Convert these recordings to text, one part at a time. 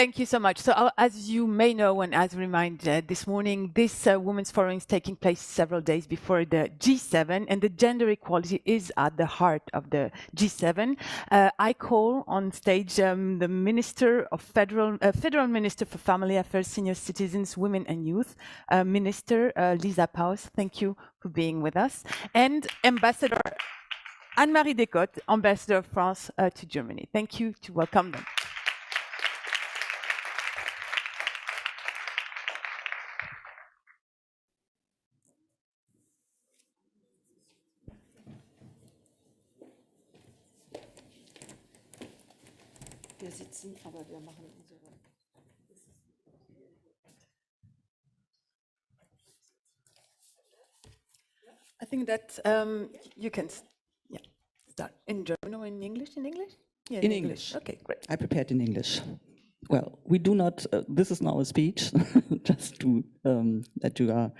Thank you so much. So as you may know, and as reminded this morning, this Women's Forum is taking place several days before the G7, and the gender equality is at the heart of the G7. I call on stage the Minister of Federal Minister for Family Affairs, Senior Citizens, Women and Youth, Minister Lisa Paus. Thank you for being with us. And Ambassador Anne-Marie Descôtes, Ambassador of France to Germany. Thank you to welcome them. Wir sitzen, aber wir machen unsere. I think that you can start in German or in English? In English? Yeah, in English. Okay, great. I prepared in English. Well, we do not, this is now a speech, just to, that you are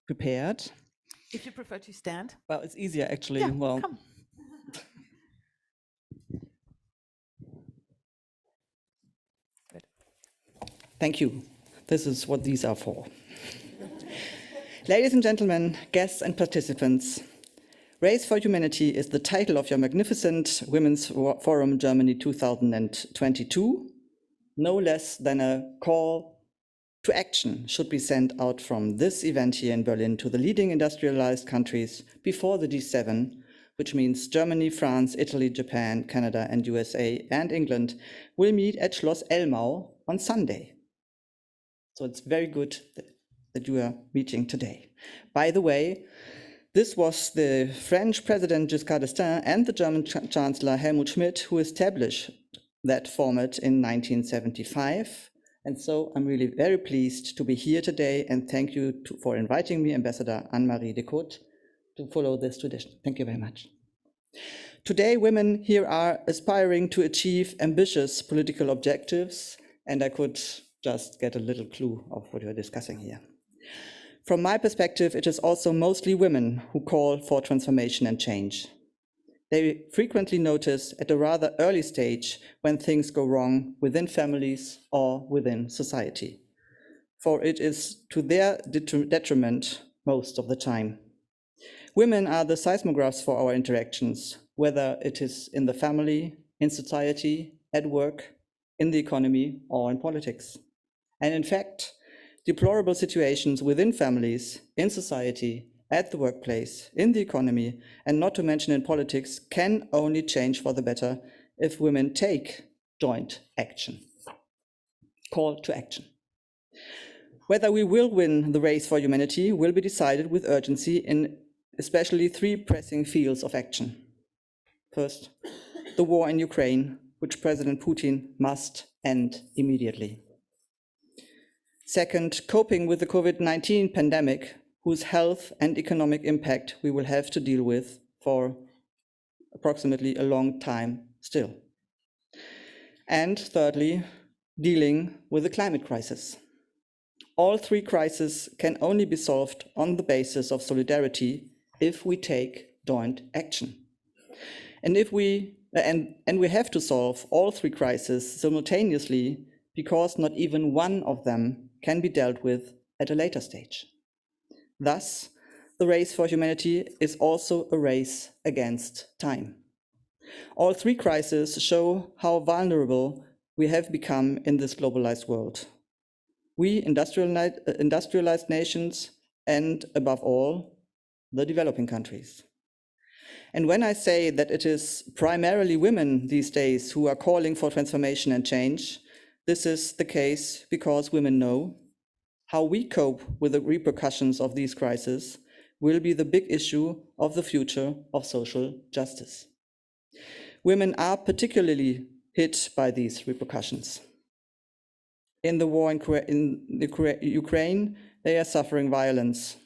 prepared. If you prefer to stand. Well, it's easier actually. Yeah, well, come. Thank you. This is what these are for. Ladies and gentlemen, guests and participants, Race for Humanity is the title of your magnificent Women's Forum Germany 2022. No less than a call to action should be sent out from this event here in Berlin to the leading industrialized countries before the G7, which means Germany, France, Italy, Japan, Canada, and USA, and England will meet at Schloss Elmau on Sunday. So it's very good that you are meeting today. By the way, this was the French President Descôtes d'Estaing and the German Chancellor Helmut Schmidt who established that format in 1975. And so I'm really very pleased to be here today, and thank you for inviting me, Ambassador Anne-Marie Descôtes, to follow this tradition. Thank you very much. Today, women here are aspiring to achieve ambitious political objectives, and I could just get a little clue of what we're discussing here. From my perspective, it is also mostly women who call for transformation and change. They frequently notice at a rather early stage when things go wrong within families or within society, for it is to their detriment most of the time. Women are the seismographs for our interactions, whether it is in the family, in society, at work, in the economy, or in politics. And in fact, deplorable situations within families, in society, at the workplace, in the economy, and not to mention in politics, can only change for the better if women take joint action. Call to action. Whether we will win the race for humanity will be decided with urgency in especially three pressing fields of action. First, the war in Ukraine, which President Putin must end immediately. Second, coping with the COVID-19 pandemic, whose health and economic impact we will have to deal with for approximately a long time still. And thirdly, dealing with the climate crisis. All three crises can only be solved on the basis of solidarity if we take joint action. And we have to solve all three crises simultaneously, because not even one of them can be dealt with at a later stage. Thus, the race for humanity is also a race against time. All three crises show how vulnerable we have become in this globalized world. We industrialized nations, and above all, the developing countries. And when I say that it is primarily women these days who are calling for transformation and change, this is the case because women know how we cope with the repercussions of these crises will be the big issue of the future of social justice. Women are particularly hit by these repercussions. In the war in Ukraine, they are suffering violence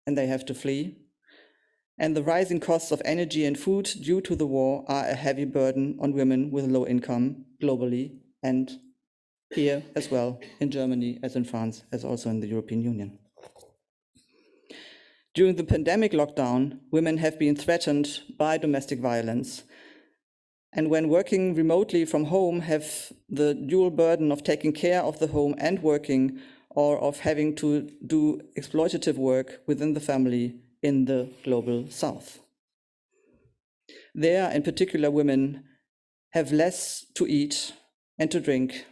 and they have to flee. And the rising costs of energy and food due to the war are a heavy burden on women with low income globally, and here as well in Germany, as in France, as also in the European Union. During the pandemic lockdown, women have been threatened by domestic violence, and when working remotely from home have the dual burden of taking care of the home and working, or of having to do exploitative work within the family in the global south. There, in particular, women have less to eat and to drink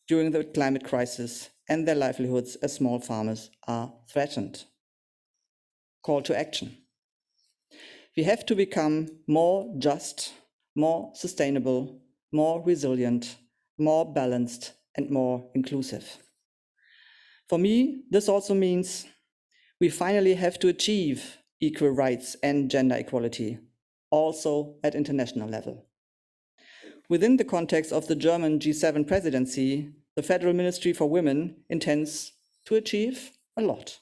during the climate crisis, and their livelihoods as small farmers are threatened. Call to action. We have to become more just, more sustainable, more resilient, more balanced, and more inclusive. For me, this also means we finally have to achieve equal rights and gender equality, also at international level. Within the context of the German G7 presidency, the Federal Ministry for Women intends to achieve a lot.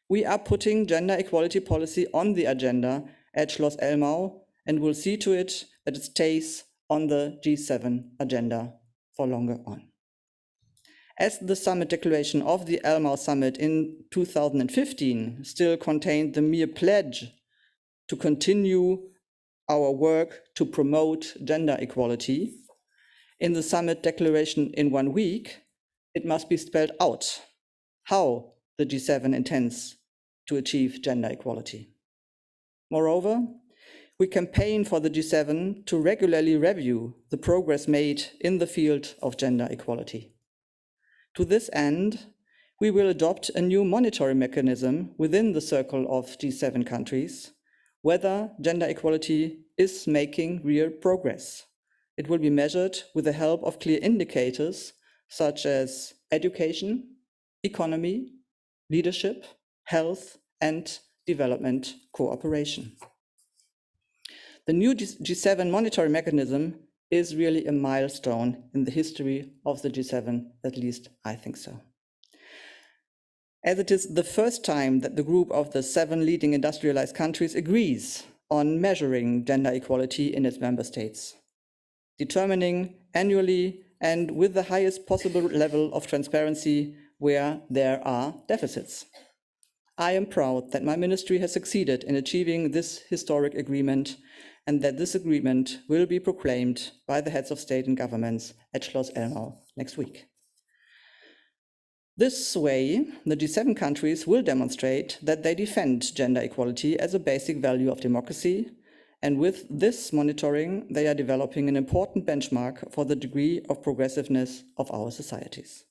We are putting gender equality policy on the agenda at Schloss Elmau and will see to it that it stays on the G7 agenda for longer on. As the summit declaration of the Elmau summit in 2015 still contained the mere pledge to continue our work to promote gender equality, in the summit declaration in 1 week, it must be spelled out how the G7 intends to achieve gender equality. Moreover, we campaign for the G7 to regularly review the progress made in the field of gender equality. To this end, we will adopt a new monitoring mechanism within the circle of G7 countries, whether gender equality is making real progress. It will be measured with the help of clear indicators such as education, economy, leadership, health, and development cooperation. The new G7 monitoring mechanism is really a milestone in the history of the G7, at least I think so. As it is the first time that the group of the 7 leading industrialized countries agrees on measuring gender equality in its member states, determining annually and with the highest possible level of transparency where there are deficits. I am proud that my ministry has succeeded in achieving this historic agreement, and that this agreement will be proclaimed by the heads of state and governments at Schloss Elmau next week. This way, the G7 countries will demonstrate that they defend gender equality as a basic value of democracy, and with this monitoring, they are developing an important benchmark for the degree of progressiveness of our societies.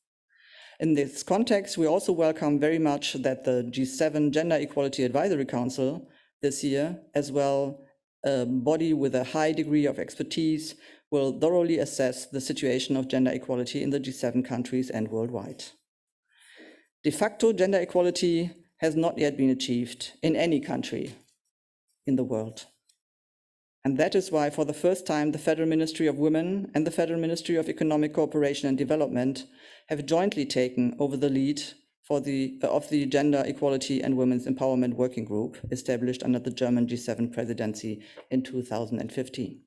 In this context, we also welcome very much that the G7 Gender Equality Advisory Council this year, as well a body with a high degree of expertise, will thoroughly assess the situation of gender equality in the G7 countries and worldwide. De facto gender equality has not yet been achieved in any country in the world. And that is why, for the first time, the Federal Ministry of Women and the Federal Ministry of Economic Cooperation and Development have jointly taken over the lead of the Gender Equality and Women's Empowerment Working Group, established under the German G7 presidency in 2015.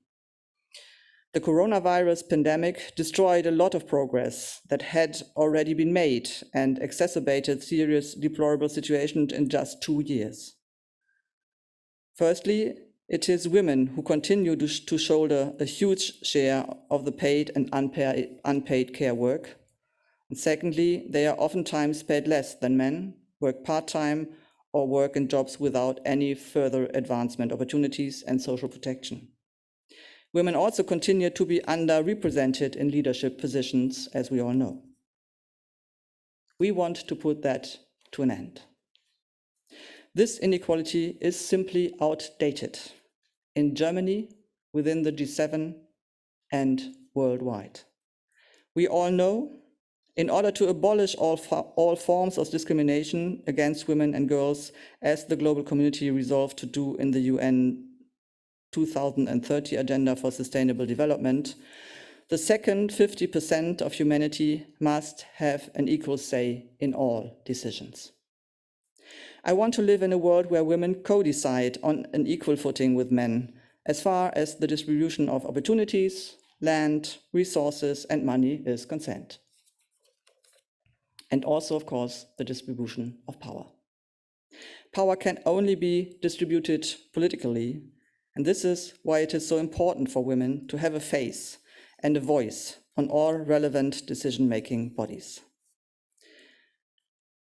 The coronavirus pandemic destroyed a lot of progress that had already been made and exacerbated serious deplorable situations in just 2 years. Firstly, it is women who continue to shoulder a huge share of the paid and unpaid care work. And secondly, they are oftentimes paid less than men, work part-time, or work in jobs without any further advancement opportunities and social protection. Women also continue to be underrepresented in leadership positions, as we all know. We want to put that to an end. This inequality is simply outdated in Germany, within the G7, and worldwide. We all know, in order to abolish all forms of discrimination against women and girls, as the global community resolved to do in the UN 2030 Agenda for Sustainable Development, the second 50% of humanity must have an equal say in all decisions. I want to live in a world where women co-decide on an equal footing with men, as far as the distribution of opportunities, land, resources, and money is concerned. And also, of course, the distribution of power. Power can only be distributed politically, And this is why it is so important for women to have a face and a voice on all relevant decision-making bodies.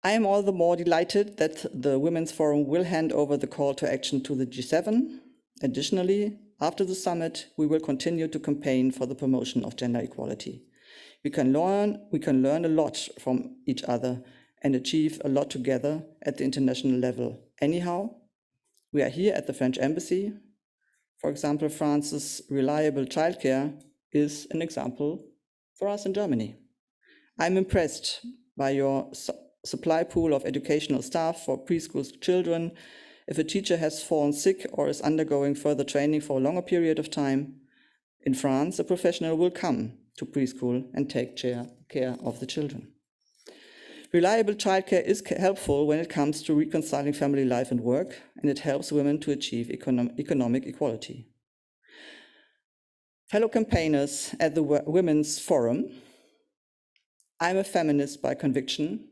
I am all the more delighted that the Women's Forum will hand over the call to action to the G7. Additionally, after the summit, we will continue to campaign for the promotion of gender equality. We can learn a lot from each other and achieve a lot together at the international level. Anyhow, we are here at the French Embassy. For example, France's reliable childcare is an example for us in Germany. I'm impressed by your supply pool of educational staff for preschool children. If a teacher has fallen sick or is undergoing further training for a longer period of time, in France, a professional will come to preschool and take care of the children. Reliable childcare is helpful when it comes to reconciling family life and work, and it helps women to achieve economic equality. Fellow campaigners at the Women's Forum, I'm a feminist by conviction,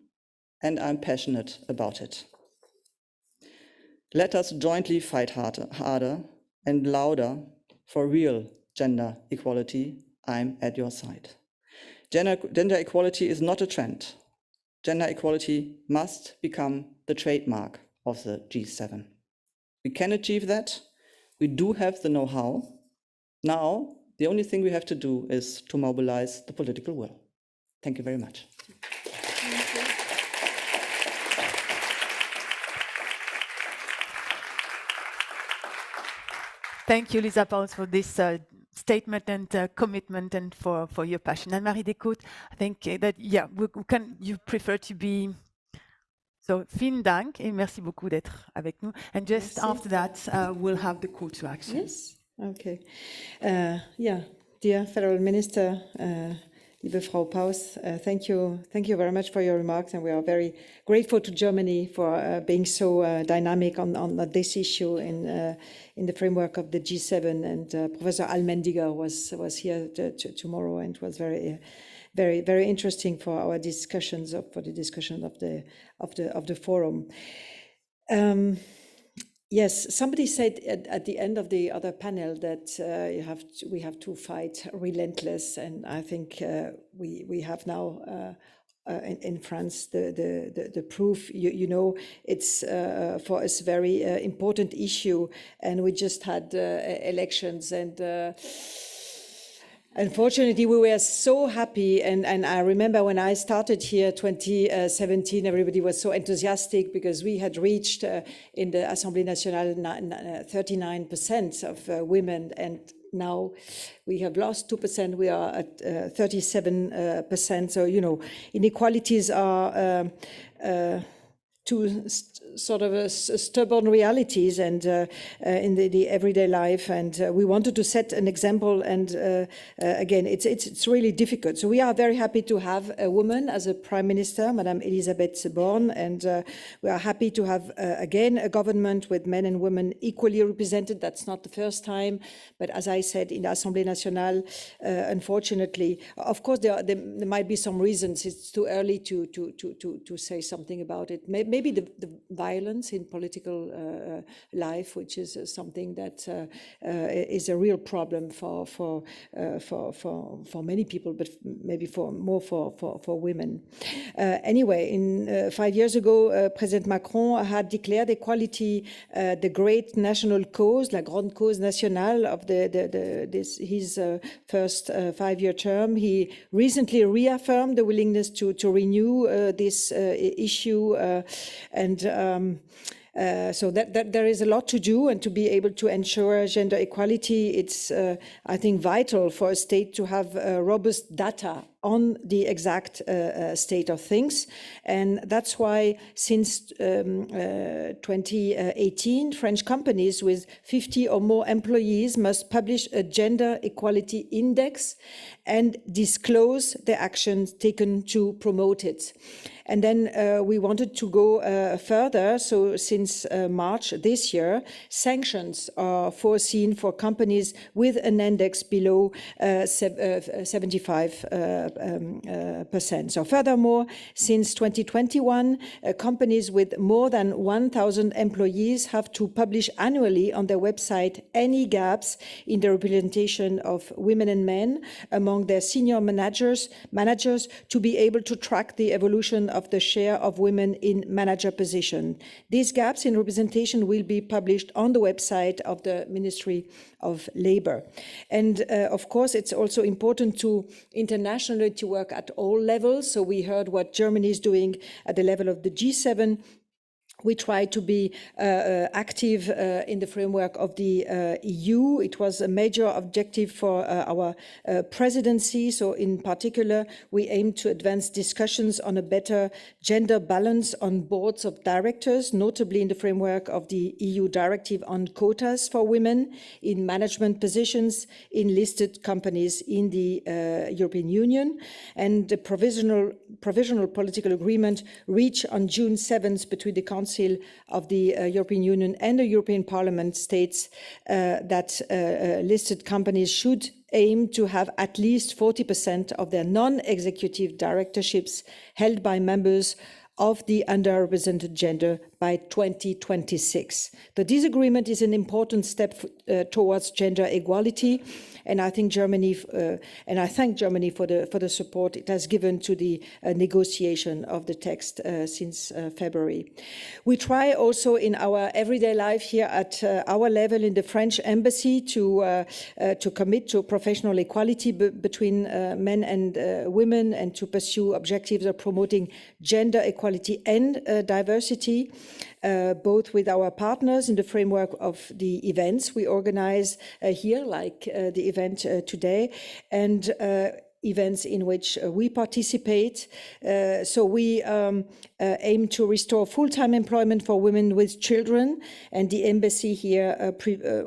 and I'm passionate about it. Let us jointly fight harder and louder for real gender equality. I'm at your side. Gender equality is not a trend. Gender equality must become the trademark of the G7. We can achieve that. We do have the know-how. Now, the only thing we have to do is to mobilize the political will. Thank you very much. Thank you, Lisa Paus, for this statement and commitment and for your passion. And Marie Descôtes, I think that, yeah, you prefer to be... So, vielen Dank et merci beaucoup d'être avec nous. And just after that, we'll have the call to action. Yes, okay. Yeah, dear Federal Minister, liebe Frau Paus, thank you very much for your remarks, and we are very grateful to Germany for being so dynamic on this issue in the framework of the G7. And Professor Allmendiger was here tomorrow, and was very interesting for our discussions of the forum. Yes, somebody said at the end of the other panel that we have to fight relentless, and I think we have now in France the proof. You know, it's for us very important issue, and we just had elections, and unfortunately, we were so happy, and I remember when I started here 2017, everybody was so enthusiastic because we had reached in the Assemblée Nationale 39% of women, and now we have lost 2%, we are at 37%. So, you know, inequalities are two sort of stubborn realities and in the everyday life, and we wanted to set an example, and again it's really difficult. So we are very happy to have a woman as a Prime Minister, Madame Elisabeth Borne, and we are happy to have again a government with men and women equally represented. That's not the first time, but as I said, in the Assemblée Nationale, unfortunately, of course there might be some reasons. It's too early to say something about it. Maybe the violence in political life, which is something that is a real problem for many people, but maybe more for women. Anyway, 5 years ago, President Macron had declared equality the great national cause, la grande cause nationale of his first 5-year term. He recently reaffirmed the willingness to renew this issue, and so that there is a lot to do, and to be able to ensure gender equality, it's I think vital for a state to have robust data on the exact state of things. And that's why since 2018, French companies with 50 or more employees must publish a gender equality index and disclose the actions taken to promote it. And then we wanted to go further. So since March this year, sanctions are foreseen for companies with an index below 75%. So furthermore, since 2021, companies with more than 1,000 employees have to publish annually on their website any gaps in the representation of women and men among their senior managers to be able to track the evolution of the share of women in manager position. These gaps in representation will be published on the website of the Ministry of Labour. And of course, it's also important to internationally to work at all levels. So we heard what Germany is doing at the level of the G7. We try to be active in the framework of the EU. It was a major objective for our presidency. So in particular, we aim to advance discussions on a better gender balance on boards of directors, notably in the framework of the EU directive on quotas for women in management positions in listed companies in the European Union. And the provisional political agreement reached on June 7th between the Council of the European Union and the European Parliament states that listed companies should aim to have at least 40% of their non-executive directorships held by members of the underrepresented gender by 2026. The disagreement is an important step towards gender equality, and I think Germany, and I thank Germany for the support it has given to the negotiation of the text since February. We try also in our everyday life here at our level in the French embassy to commit to professional equality between men and women, and to pursue objectives of promoting gender equality and diversity, both with our partners in the framework of the events we organize here, like the event today, and events in which we participate. So we aim to restore full-time employment for women with children, and the embassy here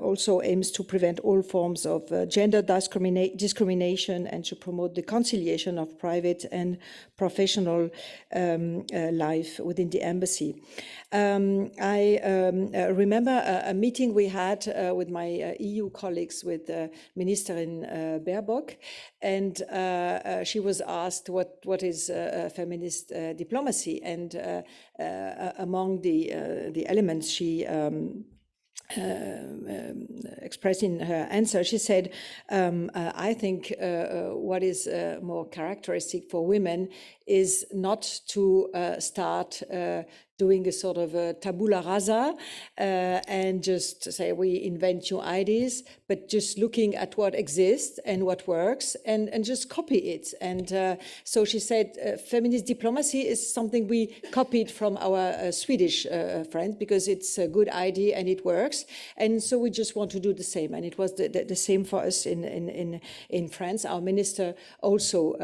also aims to prevent all forms of gender discrimination and to promote the conciliation of private and professional life within the embassy. I remember a meeting we had with my EU colleagues with Ministerin Baerbock, and she was asked what is feminist diplomacy, and among the elements she expressed in her answer, she said, I think what is more characteristic for women is not to start doing a sort of a tabula rasa and just say we invent new ideas, but just looking at what exists and what works and just copy it. And so she said feminist diplomacy is something we copied from our Swedish friends because it's a good idea and it works. And so we just want to do the same. And it was the same for us in France. Our minister also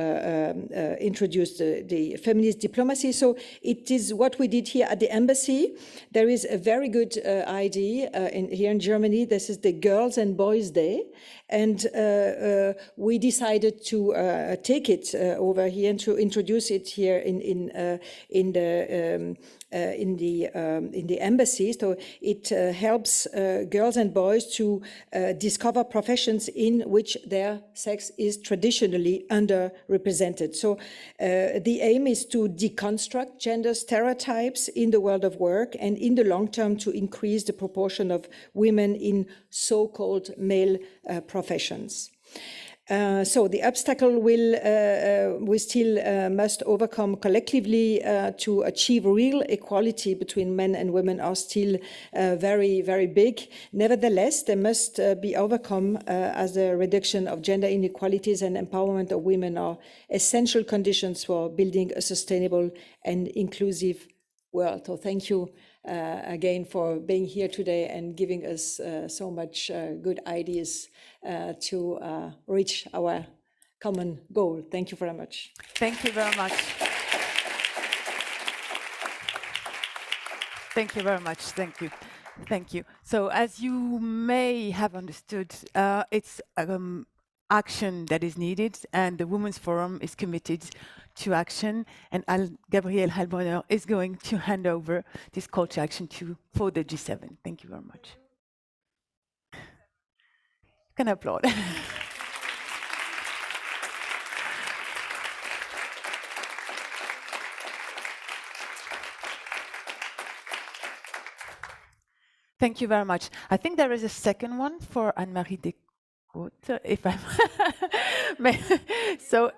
introduced the feminist diplomacy. So it is what we did here at the embassy. There is a very good idea here in Germany. This is the Girls and Boys Day, and we decided to take it over here and to introduce it here in the embassy. So it helps girls and boys to discover professions in which their sex is traditionally underrepresented. So the aim is to deconstruct gender stereotypes in the world of work, and in the long term to increase the proportion of women in so-called male professions. So the obstacle we still must overcome collectively to achieve real equality between men and women are still very, very big. Nevertheless, they must be overcome as the reduction of gender inequalities and empowerment of women are essential conditions for building a sustainable and inclusive world. So thank you again for being here today and giving us so much good ideas to reach our common goal. Thank you very much. Thank you very much. Thank you very much. Thank you. Thank you. So as you may have understood, it's action that is needed, and the Women's Forum is committed to action, and Gabrielle Heilbronner is going to hand over this call to action for the G7. Thank you very much. You can applaud. Thank you very much. I think there is a second one for Anne-Marie Descôtes, if I'm... so,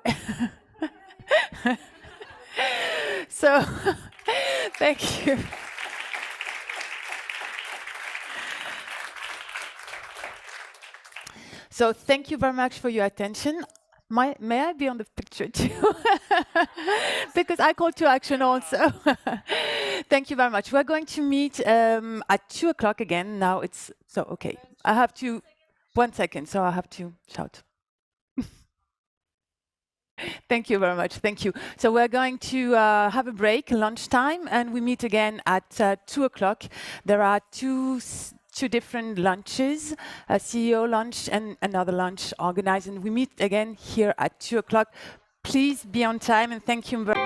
so thank you. So thank you very much for your attention. May I be on the picture too? Because I call to action also. Thank you very much. We're going to meet at 2 o'clock again. Now it's, so okay. I have to, 1 second, so I have to shout. Thank you very much. Thank you. So we're going to have a break, lunchtime, and we meet again at 2 o'clock. There are two different lunches, a CEO lunch and another lunch organized, and we meet again here at 2 o'clock. Please be on time, and thank you very much.